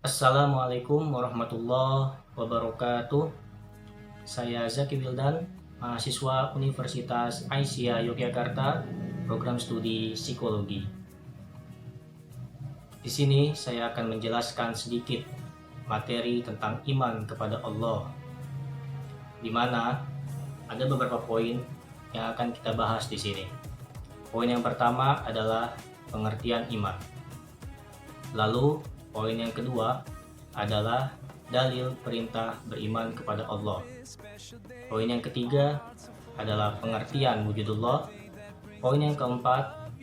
Assalamualaikum warahmatullahi wabarakatuh. Saya Zaki Wildan, mahasiswa Universitas Aisyah Yogyakarta, program studi psikologi. Di sini saya akan menjelaskan sedikit materi tentang iman kepada Allah, di mana ada beberapa poin yang akan kita bahas di sini. Poin yang pertama adalah pengertian iman. Lalu poin yang kedua adalah dalil perintah beriman kepada Allah. Poin yang ketiga adalah pengertian wujudullah. Poin yang keempat,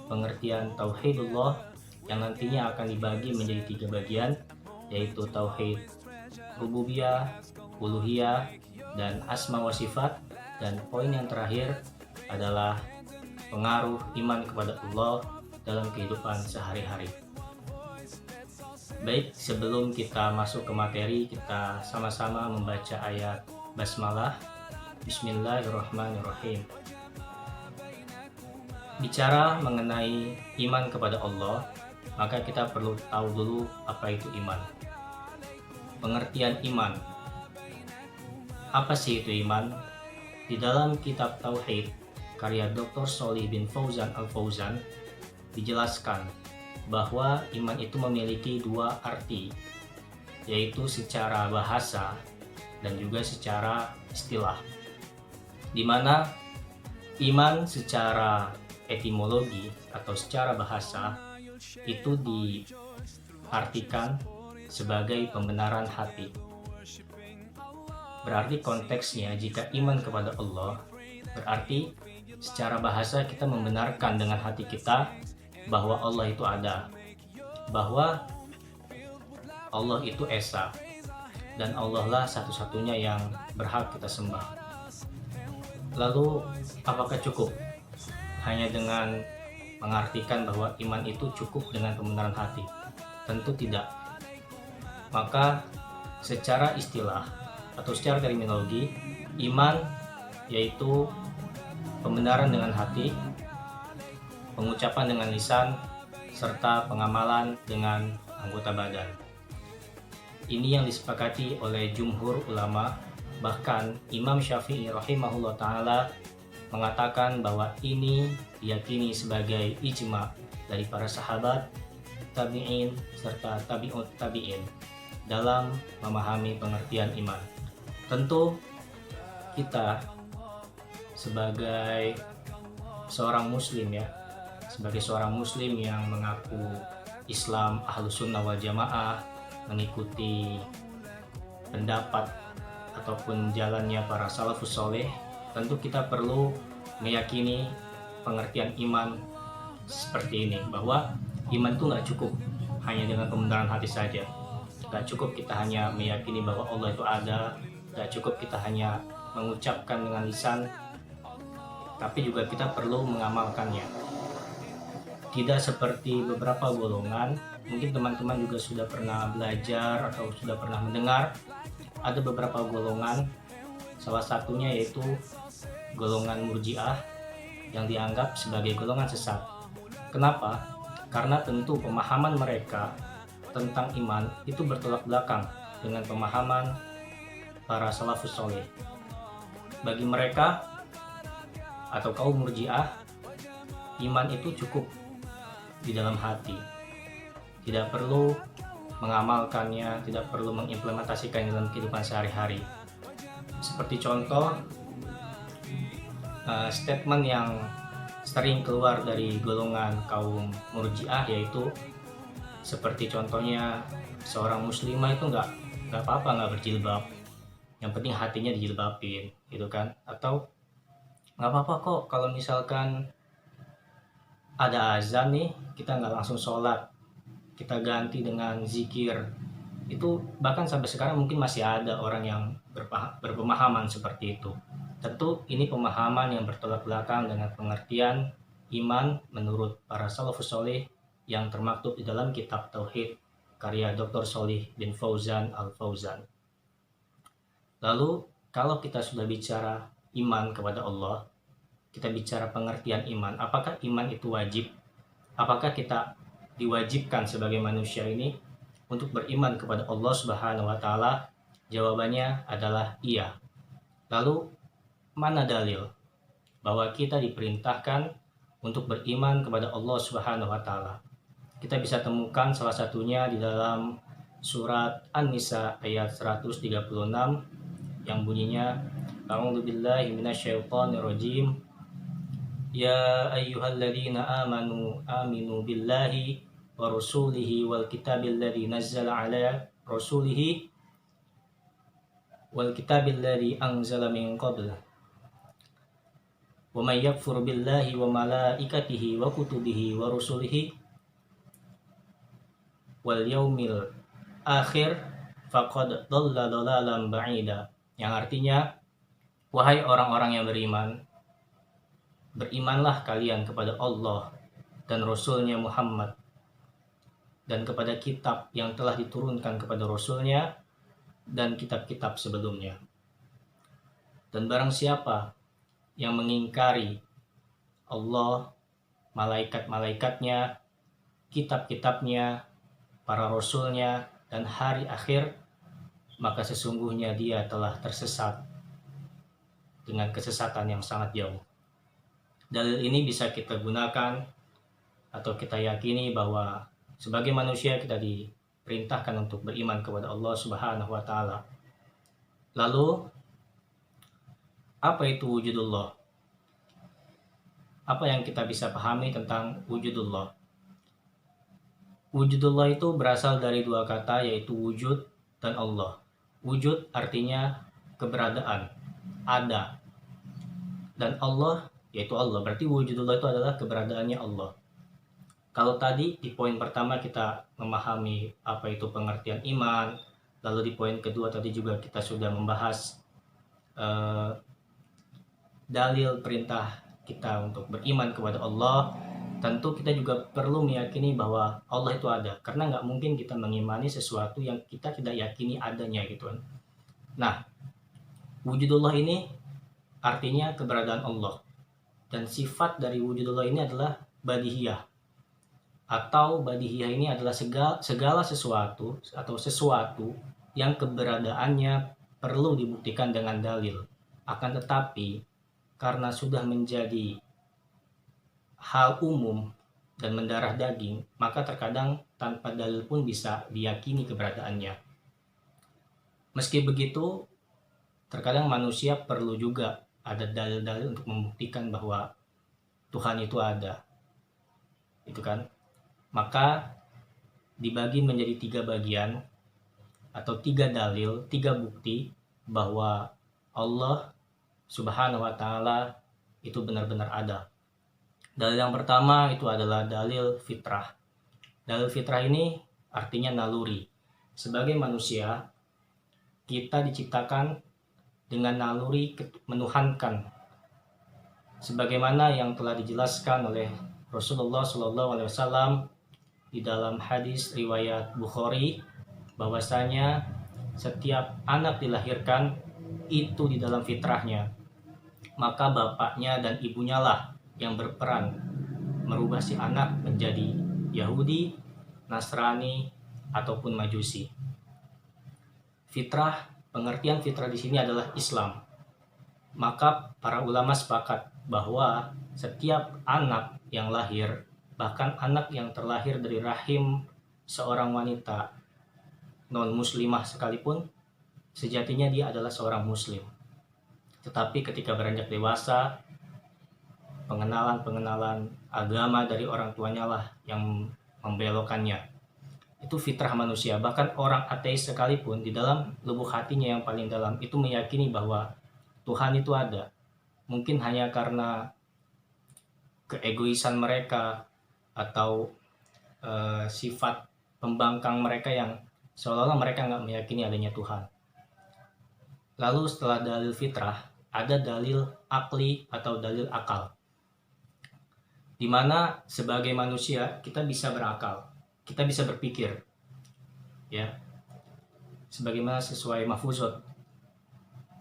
pengertian tauhidullah yang nantinya akan dibagi menjadi 3 bagian, yaitu tauhid rububiyah, uluhiyah, dan asma wa sifat. Dan poin yang terakhir adalah pengaruh iman kepada Allah dalam kehidupan sehari-hari. Baik, sebelum kita masuk ke materi, kita sama-sama membaca ayat basmalah. Bismillahirrahmanirrahim. Bicara mengenai iman kepada Allah, maka kita perlu tahu dulu apa itu iman. Pengertian iman. Apa sih itu iman? Di dalam kitab Tauhid, karya Dr. Sholih bin Fauzan Al-Fauzan, dijelaskan bahwa iman itu memiliki 2 arti, yaitu secara bahasa dan juga secara istilah. Di mana iman secara etimologi atau secara bahasa itu diartikan sebagai pembenaran hati. Berarti konteksnya, jika iman kepada Allah, berarti secara bahasa kita membenarkan dengan hati kita bahwa Allah itu ada, bahwa Allah itu esa, dan Allah lah satu-satunya yang berhak kita sembah. Lalu apakah cukup hanya dengan mengartikan bahwa iman itu cukup dengan pembenaran hati? Tentu tidak. Maka secara istilah atau secara terminologi, iman yaitu pembenaran dengan hati, pengucapan dengan lisan, serta pengamalan dengan anggota badan. Ini yang disepakati oleh jumhur ulama. Bahkan Imam Syafi'i rahimahullah ta'ala mengatakan bahwa ini diyakini sebagai ijma dari para sahabat, tabi'in, serta tabi'ut tabi'in dalam memahami pengertian iman. Tentu kita sebagai seorang muslim sebagai seorang muslim yang mengaku Islam Ahlus Sunnah wal Jamaah, mengikuti pendapat ataupun jalannya para salafus soleh, tentu kita perlu meyakini pengertian iman seperti ini, bahwa iman itu nggak cukup hanya dengan pembenaran hati saja. Nggak cukup kita hanya meyakini bahwa Allah itu ada, nggak cukup kita hanya mengucapkan dengan lisan, tapi juga kita perlu mengamalkannya. Tidak seperti beberapa golongan, mungkin teman-teman juga sudah pernah belajar atau sudah pernah mendengar, ada beberapa golongan, salah satunya yaitu golongan Murji'ah yang dianggap sebagai golongan sesat. Kenapa? Karena tentu pemahaman mereka tentang iman itu bertolak belakang dengan pemahaman para salafus soleh. Bagi mereka atau kaum Murji'ah, iman itu cukup di dalam hati, tidak perlu mengamalkannya, tidak perlu mengimplementasikannya dalam kehidupan sehari-hari. Seperti contoh statement yang sering keluar dari golongan kaum Murji'ah, yaitu seperti contohnya seorang muslimah itu nggak apa-apa nggak berjilbab, yang penting hatinya dijilbabin, gitu kan? Atau nggak apa-apa kok kalau misalkan ada azan nih, kita nggak langsung sholat, kita ganti dengan zikir. Itu bahkan sampai sekarang mungkin masih ada orang yang berpemahaman seperti itu. Tentu ini pemahaman yang bertolak belakang dengan pengertian iman menurut para salafus soleh yang termaktub di dalam kitab Tauhid karya Dr. Sholih bin Fauzan Al-Fauzan. Lalu kalau kita sudah bicara iman kepada Allah, kita bicara pengertian iman, apakah iman itu wajib? Apakah kita diwajibkan sebagai manusia ini untuk beriman kepada Allah Subhanahu wa taala? Jawabannya adalah iya. Lalu mana dalil bahwa kita diperintahkan untuk beriman kepada Allah Subhanahu wa taala? Kita bisa temukan salah satunya di dalam surat An-Nisa ayat 136 yang bunyinya, A'udzubillahi minasyaitonirrajim. Ya ayyuhalladzina aminu billahi wa rasulihi wal kitabil ladzi nazzala ala rasulihi wal kitabil ladzi anzala min qabl. Wa may yakfur billahi wa malaikatihi wa kutubihi wa rusulihi wal yaumil akhir faqad dhalla dhalalan ba'ida. Yang artinya, wahai orang-orang yang beriman, berimanlah kalian kepada Allah dan Rasulnya Muhammad, dan kepada kitab yang telah diturunkan kepada Rasulnya dan kitab-kitab sebelumnya. Dan barang siapa yang mengingkari Allah, malaikat-malaikatnya, kitab-kitabnya, para Rasulnya, dan hari akhir, maka sesungguhnya dia telah tersesat dengan kesesatan yang sangat jauh. Dalil ini bisa kita gunakan atau kita yakini bahwa sebagai manusia kita diperintahkan untuk beriman kepada Allah Subhanahu wa taala. Lalu apa itu wujudullah? Apa yang kita bisa pahami tentang wujudullah? Wujudullah itu berasal dari dua kata, yaitu wujud dan Allah. Wujud artinya keberadaan, ada. Dan Allah yaitu Allah. Berarti wujudullah itu adalah keberadaannya Allah. Kalau tadi di poin pertama kita memahami apa itu pengertian iman, lalu di poin kedua tadi juga kita sudah membahas dalil perintah kita untuk beriman kepada Allah. Tentu kita juga perlu meyakini bahwa Allah itu ada, karena nggak mungkin kita mengimani sesuatu yang kita tidak yakini adanya gitu kan. Nah, wujudullah ini artinya keberadaan Allah. Dan sifat dari wujudullah ini adalah badihiyah. Atau badihiyah ini adalah segala sesuatu atau sesuatu yang keberadaannya perlu dibuktikan dengan dalil. Akan tetapi, karena sudah menjadi hal umum dan mendarah daging, maka terkadang tanpa dalil pun bisa diyakini keberadaannya. Meski begitu, terkadang manusia perlu juga ada dalil-dalil untuk membuktikan bahwa Tuhan itu ada. Itu kan? Maka dibagi menjadi 3 bagian atau 3 dalil, 3 bukti bahwa Allah Subhanahu wa taala itu benar-benar ada. Dalil yang pertama itu adalah dalil fitrah. Dalil fitrah ini artinya naluri. Sebagai manusia, kita diciptakan dengan naluri menuhankan, sebagaimana yang telah dijelaskan oleh Rasulullah SAW di dalam hadis riwayat Bukhari, bahwasanya setiap anak dilahirkan itu di dalam fitrahnya, maka bapaknya dan ibunya lah yang berperan merubah si anak menjadi Yahudi, Nasrani, ataupun Majusi. Fitrah, pengertian fitrah di sini adalah Islam. Maka para ulama sepakat bahwa setiap anak yang lahir, bahkan anak yang terlahir dari rahim seorang wanita non-muslimah sekalipun, sejatinya dia adalah seorang muslim. Tetapi ketika beranjak dewasa, pengenalan agama dari orang tuanya lah yang membelokkannya. Itu fitrah manusia. Bahkan orang ateis sekalipun di dalam lubuk hatinya yang paling dalam itu meyakini bahwa Tuhan itu ada. Mungkin hanya karena keegoisan mereka atau sifat pembangkang mereka yang seolah-olah mereka nggak meyakini adanya Tuhan. Lalu setelah dalil fitrah, ada dalil akli atau dalil akal. Di mana sebagai manusia kita bisa berakal, kita bisa berpikir, ya, sebagaimana sesuai mahfuzat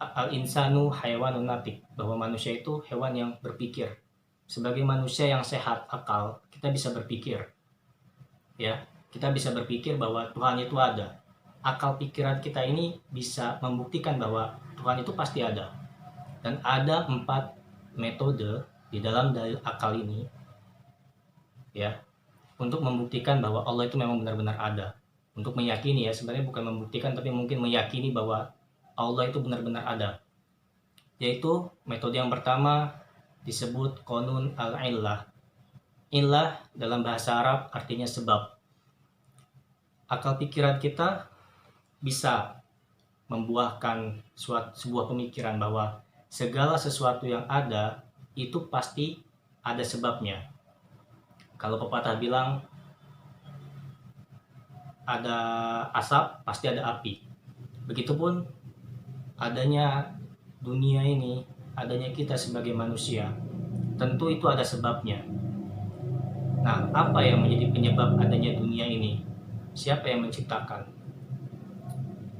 al-insanu hayawanun natik, bahwa manusia itu hewan yang berpikir. Sebagai manusia yang sehat akal, kita bisa berpikir, ya. kita bisa berpikir bahwa Tuhan itu ada. Akal pikiran kita ini bisa membuktikan bahwa Tuhan itu pasti ada. Dan ada 4 metode di dalam dalil akal ini, ya, untuk membuktikan bahwa Allah itu memang benar-benar ada. Untuk meyakini, ya, sebenarnya bukan membuktikan tapi mungkin meyakini bahwa Allah itu benar-benar ada. Yaitu metode yang pertama disebut qanun al-illah. Illah dalam bahasa Arab artinya sebab. Akal pikiran kita bisa membuahkan sebuah pemikiran bahwa segala sesuatu yang ada itu pasti ada sebabnya. Kalau pepatah bilang ada asap, pasti ada api. Begitupun adanya dunia ini, adanya kita sebagai manusia, tentu itu ada sebabnya. Nah, apa yang menjadi penyebab adanya dunia ini? Siapa yang menciptakan?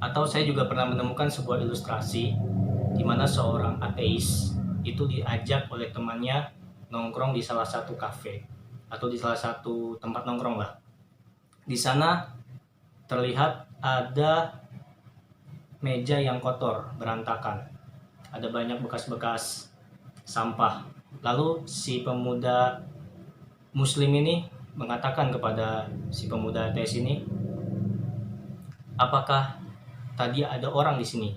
Atau saya juga pernah menemukan sebuah ilustrasi di mana seorang ateis itu diajak oleh temannya nongkrong di salah satu kafe atau di salah satu tempat nongkrong lah. Di sana terlihat ada meja yang kotor, berantakan. Ada banyak bekas-bekas sampah. Lalu si pemuda Muslim ini mengatakan kepada si pemuda ateis ini, "Apakah tadi ada orang di sini?"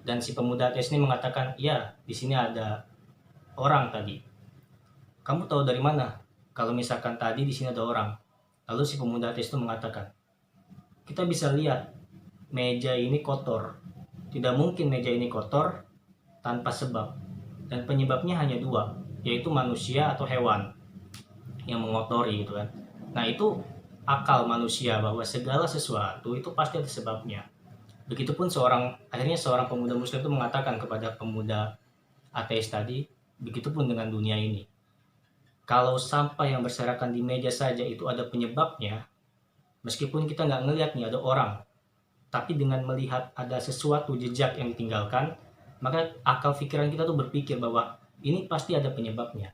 Dan si pemuda ateis ini mengatakan, "Ya, di sini ada orang tadi." "Kamu tahu dari mana kalau misalkan tadi di sini ada orang?" Lalu si pemuda ateis itu mengatakan, "Kita bisa lihat meja ini kotor. Tidak mungkin meja ini kotor tanpa sebab. Dan penyebabnya hanya 2, yaitu manusia atau hewan yang mengotori," gitu kan. Nah, itu akal manusia bahwa segala sesuatu itu pasti ada sebabnya. Begitupun akhirnya seorang pemuda Muslim itu mengatakan kepada pemuda ateis tadi, begitupun dengan dunia ini. Kalau sampah yang berserakan di meja saja itu ada penyebabnya, meskipun kita nggak ngelihat nih ada orang, tapi dengan melihat ada sesuatu jejak yang ditinggalkan, maka akal pikiran kita tuh berpikir bahwa ini pasti ada penyebabnya.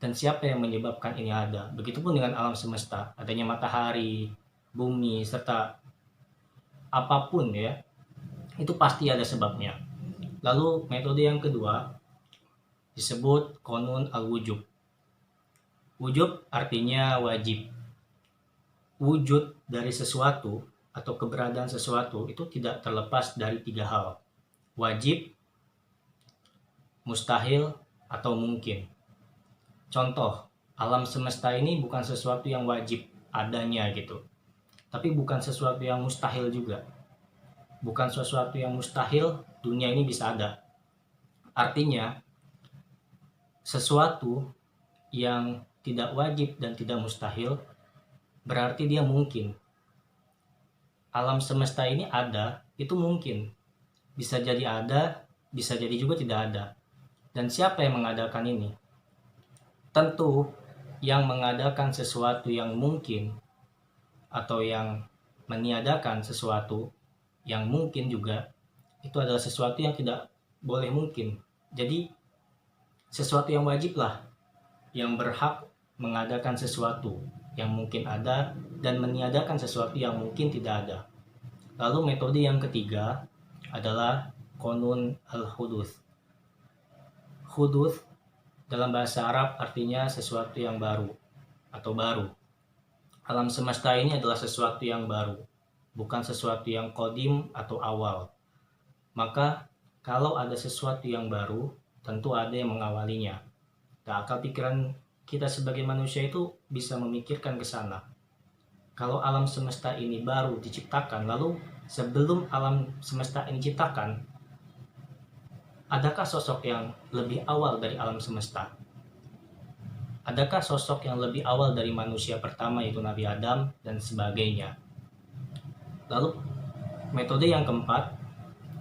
Dan siapa yang menyebabkan ini ada? Begitupun dengan alam semesta, adanya matahari, bumi, serta apapun, ya, itu pasti ada sebabnya. Lalu metode yang kedua disebut qanun al-wujub. Wujub artinya wajib. Wujud dari sesuatu atau keberadaan sesuatu itu tidak terlepas dari 3 hal. Wajib, mustahil, atau mungkin. Contoh, alam semesta ini bukan sesuatu yang wajib adanya gitu. Tapi bukan sesuatu yang mustahil juga. Bukan sesuatu yang mustahil dunia ini bisa ada. Artinya, sesuatu yang tidak wajib dan tidak mustahil berarti dia mungkin. Alam semesta ini ada, itu mungkin. Bisa jadi ada, bisa jadi juga tidak ada. Dan siapa yang mengadakan ini? Tentu yang mengadakan sesuatu yang mungkin atau yang meniadakan sesuatu yang mungkin juga itu adalah sesuatu yang tidak boleh mungkin. Jadi sesuatu yang wajib lah yang berhak mengadakan sesuatu yang mungkin ada dan meniadakan sesuatu yang mungkin tidak ada. Lalu metode yang ketiga adalah qanun al-huduth. Huduth dalam bahasa Arab artinya sesuatu yang baru atau baru. Alam semesta ini adalah sesuatu yang baru, bukan sesuatu yang qadim atau awal. Maka kalau ada sesuatu yang baru, tentu ada yang mengawalinya. Dan akal pikiran kita sebagai manusia itu bisa memikirkan ke sana. Kalau alam semesta ini baru diciptakan, lalu sebelum alam semesta ini diciptakan, adakah sosok yang lebih awal dari alam semesta? Adakah sosok yang lebih awal dari manusia pertama yaitu Nabi Adam dan sebagainya? Lalu metode yang keempat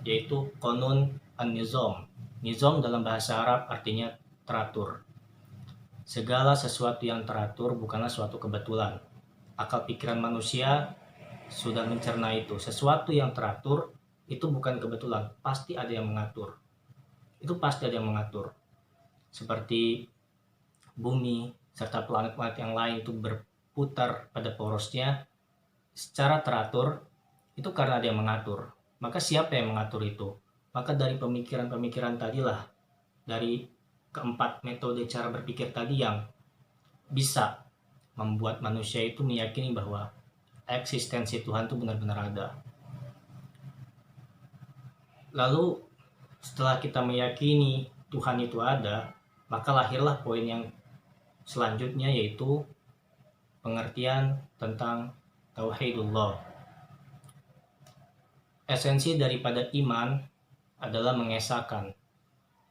yaitu qanun an-nizam. Nizam dalam bahasa Arab artinya teratur. Segala sesuatu yang teratur bukanlah suatu kebetulan. Akal pikiran manusia sudah mencerna itu. Sesuatu yang teratur itu bukan kebetulan, pasti ada yang mengatur. Itu pasti ada yang mengatur. Seperti bumi serta planet-planet yang lain itu berputar pada porosnya, secara teratur, itu karena dia mengatur. Maka siapa yang mengatur itu? Maka dari pemikiran-pemikiran tadilah, dari keempat metode cara berpikir tadi yang bisa membuat manusia itu meyakini bahwa eksistensi Tuhan itu benar-benar ada. Lalu setelah kita meyakini Tuhan itu ada, maka lahirlah poin yang selanjutnya, yaitu pengertian tentang tauhidullah. Esensi daripada iman adalah mengesahkan.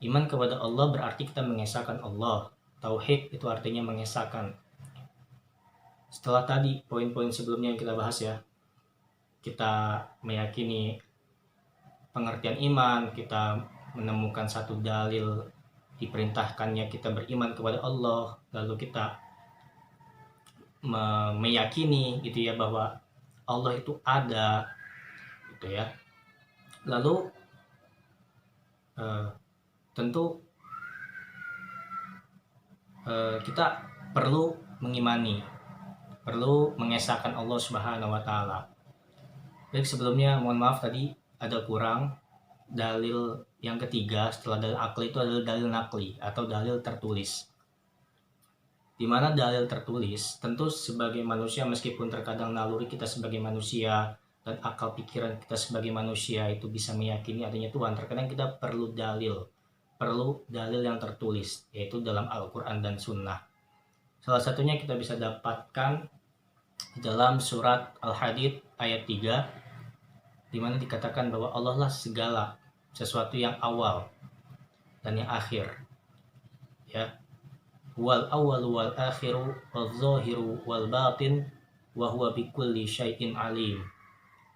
Iman kepada Allah berarti kita mengesahkan Allah. Tauhid itu artinya mengesahkan. Setelah tadi poin-poin sebelumnya yang kita bahas ya, kita meyakini pengertian iman, kita menemukan satu dalil diperintahkannya kita beriman kepada Allah, lalu kita meyakini gitu ya bahwa Allah itu ada gitu ya. Lalu tentu kita perlu mengimani, perlu mengesahkan Allah Subhanahu wa taala. Baik, sebelumnya mohon maaf tadi ada kurang dalil yang ketiga setelah dalil akli, itu adalah dalil nakli atau dalil tertulis. Di mana dalil tertulis, tentu sebagai manusia, meskipun terkadang naluri kita sebagai manusia dan akal pikiran kita sebagai manusia itu bisa meyakini adanya Tuhan, terkadang kita perlu dalil yang tertulis, yaitu dalam Al-Quran dan Sunnah. Salah satunya kita bisa dapatkan di dalam surat Al-Hadid ayat 3, di mana dikatakan bahwa Allah lah segala sesuatu yang awal dan yang akhir, ya. Wal awwal wal akhiru wal zahiru wal batin wa huwa bikulli syai'in alim.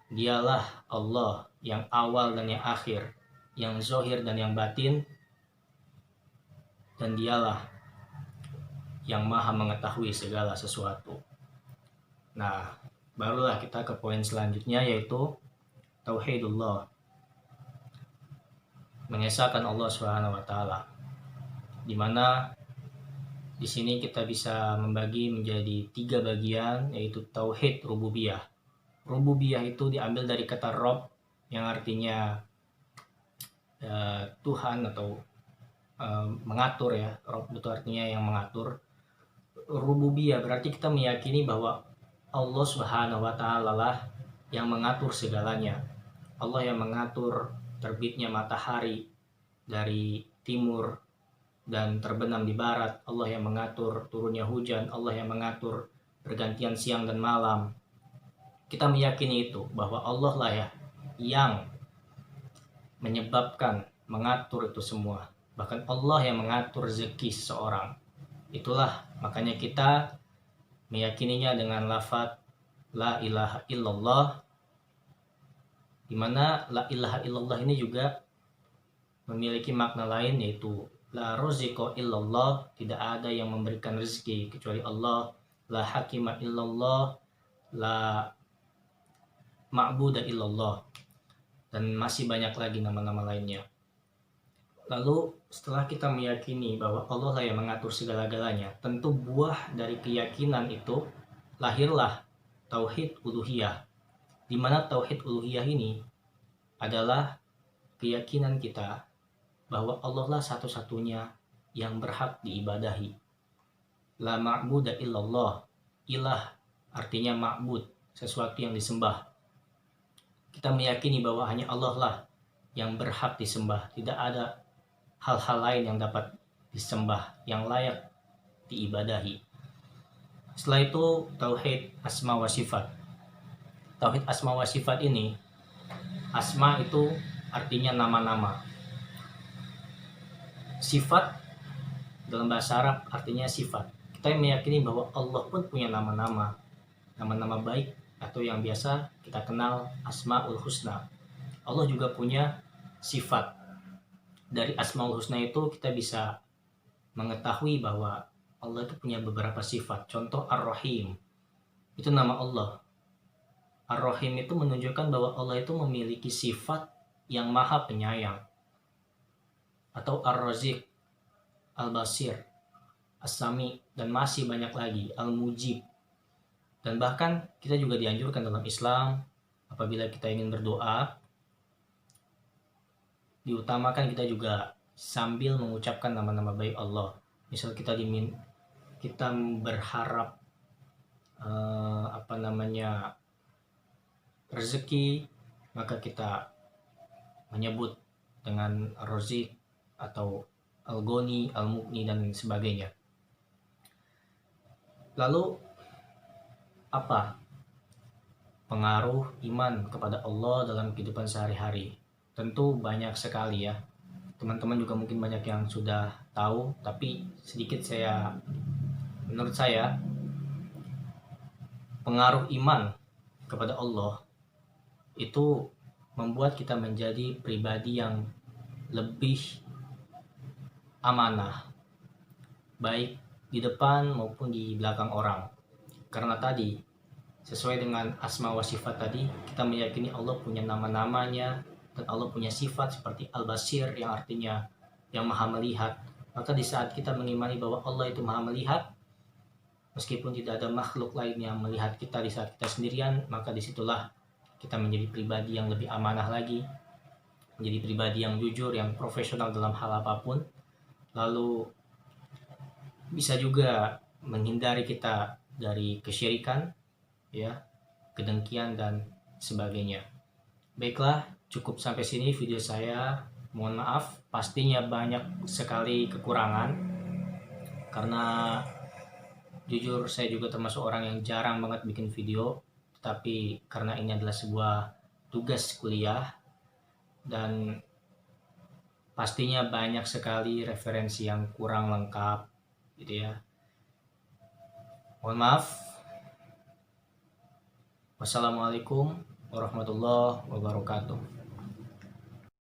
Dialah Allah yang awal dan yang akhir, yang zahir dan yang batin, dan dialah yang maha mengetahui segala sesuatu. Nah, barulah kita ke poin selanjutnya, yaitu tauhidullah, mengesahkan Allah Subhanahu wa taala. Di mana di sini kita bisa membagi menjadi 3 bagian, yaitu tauhid rububiyah. Rububiyah itu diambil dari kata Rob yang artinya Tuhan atau mengatur ya. Rob itu artinya yang mengatur. Rububiyah berarti kita meyakini bahwa Allah Subhanahu wa taala lah yang mengatur segalanya. Allah yang mengatur terbitnya matahari dari timur dan terbenam di barat. Allah yang mengatur turunnya hujan. Allah yang mengatur pergantian siang dan malam. Kita meyakini itu, bahwa Allah lah ya yang menyebabkan, mengatur itu semua. Bahkan Allah yang mengatur rezeki seseorang. Itulah makanya kita meyakininya dengan lafaz la ilaha illallah, di mana la ilaha illallah ini juga memiliki makna lain, yaitu la roziko illallah, tidak ada yang memberikan rezeki kecuali Allah. La hakima illallah, la ma'buda illallah, dan masih banyak lagi nama-nama lainnya. Lalu setelah kita meyakini bahwa Allah lah yang mengatur segala-galanya, tentu buah dari keyakinan itu lahirlah tauhid uluhiyah, di mana tauhid uluhiyah ini adalah keyakinan kita bahwa Allah lah satu-satunya yang berhak diibadahi. La ma'buda illallah, ilah artinya ma'bud, sesuatu yang disembah. Kita meyakini bahwa hanya Allah lah yang berhak disembah, tidak ada hal-hal lain yang dapat disembah, yang layak diibadahi. Setelah itu tauhid asma wa sifat. Tauhid asma wa sifat ini, asma itu artinya nama-nama. Sifat dalam bahasa Arab artinya sifat. Kita meyakini bahwa Allah pun punya nama-nama baik atau yang biasa kita kenal Asmaul Husna. Allah juga punya sifat. Dari Asmaul Husna itu kita bisa mengetahui bahwa Allah itu punya beberapa sifat. Contoh Ar-Rahim, itu nama Allah. Ar-Rahim itu menunjukkan bahwa Allah itu memiliki sifat yang maha penyayang. Atau Ar-Raziq, Al-Basir, As-Sami, dan masih banyak lagi, Al-Mujib, Dan bahkan kita juga dianjurkan dalam Islam, apabila kita ingin berdoa, diutamakan kita juga sambil mengucapkan nama-nama baik Allah. Misal kita berharap rezeki, maka kita menyebut dengan Ar-Razik atau Al-Ghani, Al-Mughni dan sebagainya. Lalu apa pengaruh iman kepada Allah dalam kehidupan sehari-hari? Tentu banyak sekali ya. Teman-teman juga mungkin banyak yang sudah tahu, tapi sedikit menurut saya pengaruh iman kepada Allah itu membuat kita menjadi pribadi yang lebih amanah, baik di depan maupun di belakang orang. Karena tadi, sesuai dengan asma wa sifat tadi, kita meyakini Allah punya nama-namanya, dan Allah punya sifat seperti Al-Basir yang artinya yang maha melihat. Maka di saat kita mengimani bahwa Allah itu maha melihat, meskipun tidak ada makhluk lain yang melihat kita di saat kita sendirian, maka disitulah kita menjadi pribadi yang lebih amanah lagi, menjadi pribadi yang jujur, yang profesional dalam hal apapun. Lalu bisa juga menghindari kita dari kesyirikan, ya, kedengkian dan sebagainya. Baiklah, cukup sampai sini video saya. Mohon maaf, pastinya banyak sekali kekurangan, karena jujur saya juga termasuk orang yang jarang banget bikin video. Tapi karena ini adalah sebuah tugas kuliah, dan pastinya banyak sekali referensi yang kurang lengkap gitu ya. Mohon maaf. Wassalamualaikum warahmatullahi wabarakatuh.